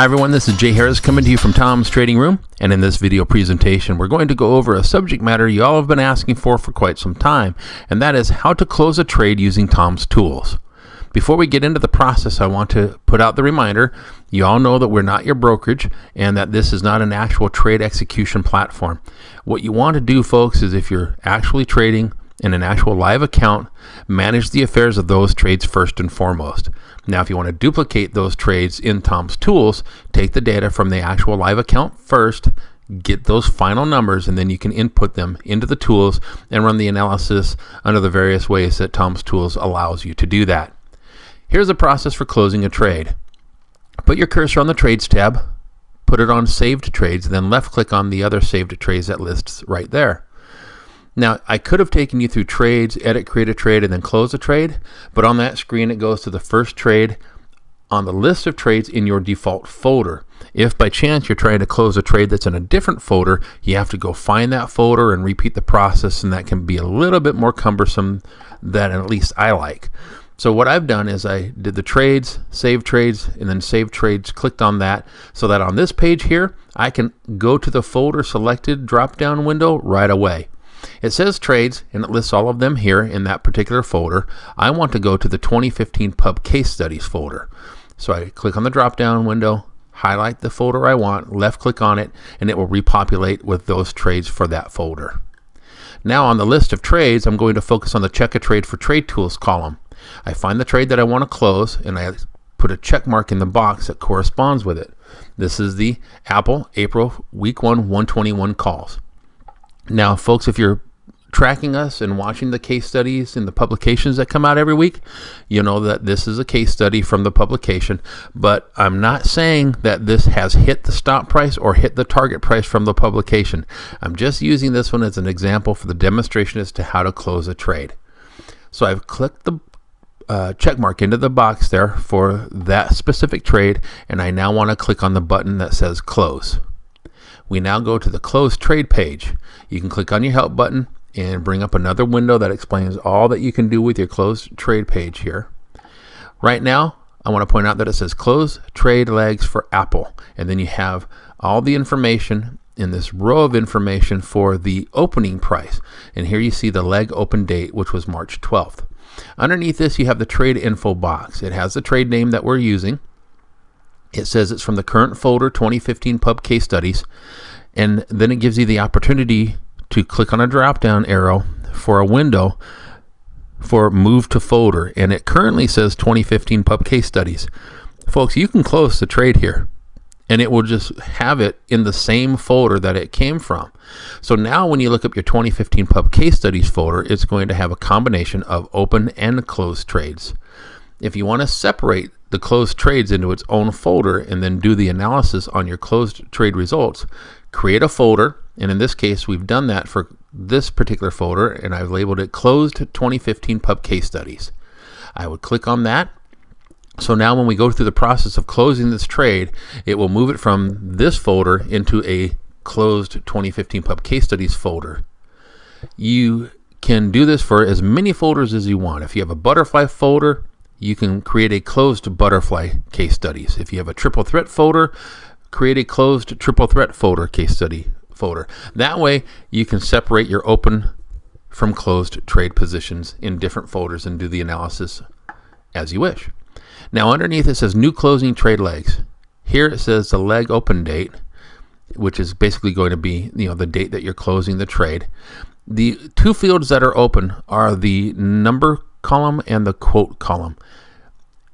Hi everyone, this is Jay Harris coming to you from Tom's Trading Room, and in this video presentation we're going to go over a subject matter you all have been asking for quite some time, and that is how to close a trade using Tom's tools. Before we get into the process, I want to put out the reminder, you all know that we're not your brokerage and that this is not an actual trade execution platform. What you want to do, folks, is if you're actually trading in an actual live account, manage the affairs of those trades first and foremost. Now, if you want to duplicate those trades in Tom's tools, take the data from the actual live account first, get those final numbers, and then you can input them into the tools and run the analysis under the various ways that Tom's tools allows you to do that. Here's the process for closing a trade. Put your cursor on the Trades tab, put it on Saved Trades, then left click on the other Saved Trades that lists right there. Now, I could have taken you through trades, edit, create a trade, and then close a trade, but on that screen it goes to the first trade on the list of trades in your default folder. If by chance you're trying to close a trade that's in a different folder, you have to go find that folder and repeat the process, and that can be a little bit more cumbersome than at least I like. So what I've done is I did the trades, save trades, and then save trades, clicked on that, so that on this page here, I can go to the folder selected drop-down window right away. It says trades, and it lists all of them here in that particular folder. I want to go to the 2015 Pub Case Studies folder. So I click on the drop-down window, highlight the folder I want, left-click on it, and it will repopulate with those trades for that folder. Now on the list of trades, I'm going to focus on the Check a Trade for Trade Tools column. I find the trade that I want to close, and I put a check mark in the box that corresponds with it. This is the Apple April Week 1 121 calls. Now, folks, if you're tracking us and watching the case studies and the publications that come out every week, you know that this is a case study from the publication, but I'm not saying that this has hit the stop price or hit the target price from the publication. I'm just using this one as an example for the demonstration as to how to close a trade. So I've clicked the check mark into the box there for that specific trade, and I now want to click on the button that says close. We now go to the close trade page. You can click on your help button and bring up another window that explains all that you can do with your close trade page here. Right now, I want to point out that it says close trade legs for Apple, and then you have all the information in this row of information for the opening price. And here you see the leg open date, which was March 12th. Underneath this, you have the trade info box. It has the trade name that we're using. It says it's from the current folder, 2015 Pub Case Studies, and then it gives you the opportunity to click on a drop-down arrow for a window for Move to Folder, and it currently says 2015 Pub Case Studies. Folks, you can close the trade here, and it will just have it in the same folder that it came from. So now when you look up your 2015 Pub Case Studies folder, it's going to have a combination of open and closed trades. If you want to separate the closed trades into its own folder and then do the analysis on your closed trade results, create a folder, and in this case we've done that for this particular folder, and I've labeled it Closed 2015 Pub Case Studies. I would click on that. So now when we go through the process of closing this trade, it will move it from this folder into a Closed 2015 Pub Case Studies folder. You can do this for as many folders as you want. If you have a butterfly folder, you can create a closed butterfly case studies. If you have a triple threat folder, create a closed triple threat folder case study folder. That way you can separate your open from closed trade positions in different folders and do the analysis as you wish. Now underneath it says new closing trade legs. Here it says the leg open date, which is basically going to be the date that you're closing the trade. The two fields that are open are the number column and the quote column.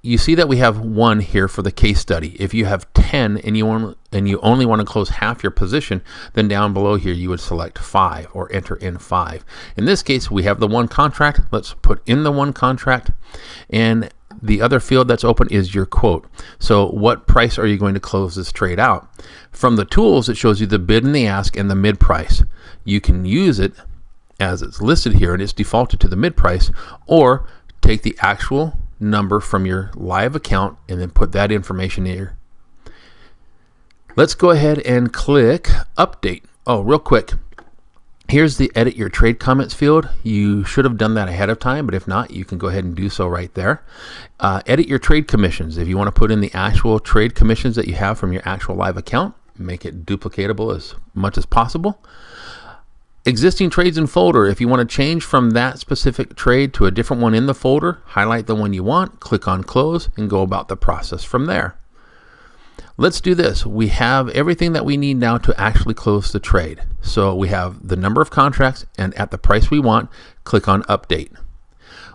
You see that we have 1 here for the case study. If you have 10 and you only want to close half your position, then down below here you would select 5 or enter in 5. In this case, we have the 1 contract. Let's put in the 1 contract, and the other field that's open is your quote. So what price are you going to close this trade out? From the tools, it shows you the bid and the ask and the mid price. You can use it as it's listed here and it's defaulted to the mid price, or take the actual number from your live account and then put that information here. Let's go ahead and click update. Oh, real quick, Here's the edit your trade comments field. You should have done that ahead of time, but if not, you can go ahead and do so right there. Edit your trade commissions. If you want to put in the actual trade commissions that you have from your actual live account, make it duplicatable as much as possible. Existing trades in folder. If you want to change from that specific trade to a different one in the folder, highlight the one you want, click on close, and go about the process from there. Let's do this. We have everything that we need now to actually close the trade. So we have the number of contracts, and at the price we want, click on update.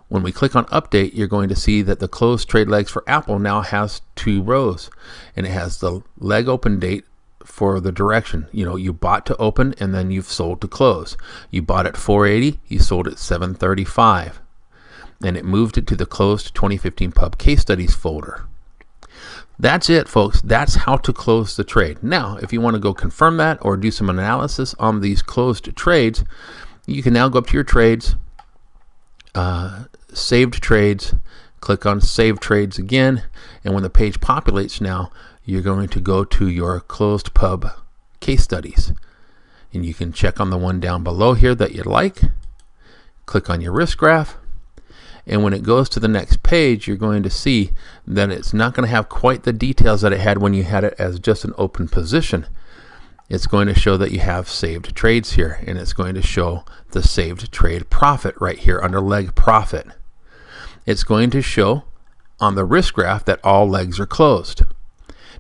When we click on update, you're going to see that the closed trade legs for Apple now has 2 rows, and it has the leg open date for the direction. You know, you bought to open and then you've sold to close. You bought at 480, you sold at 735, and it moved it to the closed 2015 pub case studies folder. That's it, folks. That's how to close the trade. Now, if you want to go confirm that or do some analysis on these closed trades, you can now go up to your trades, saved trades, click on save trades again, and when the page populates now, you're going to go to your closed pub case studies. And you can check on the one down below here that you like, click on your risk graph, and when it goes to the next page, you're going to see that it's not going to have quite the details that it had when you had it as just an open position. It's going to show that you have saved trades here, and it's going to show the saved trade profit right here under leg profit. It's going to show on the risk graph that all legs are closed.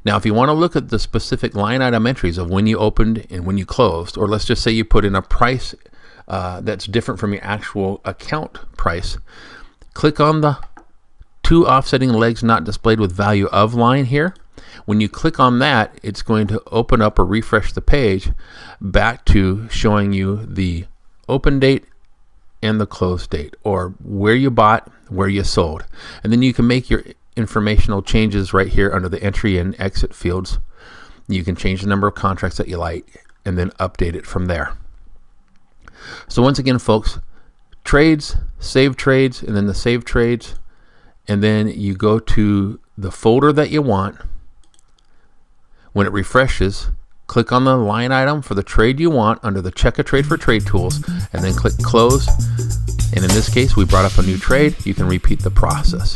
Now, if you want to look at the specific line item entries of when you opened and when you closed, or let's just say you put in a price that's different from your actual account price, click on the 2 offsetting legs not displayed with value of line here. When you click on that, it's going to open up or refresh the page back to showing you the open date and the close date, or where you bought, where you sold. And then you can make your informational changes right here under the entry and exit fields. You can change the number of contracts that you like and then update it from there. So once again, folks, trades, save trades, and then the save trades, and then you go to the folder that you want. When it refreshes, click on the line item for the trade you want under the check a trade for trade tools, and then click close. And in this case, we brought up a new trade. You can repeat the process.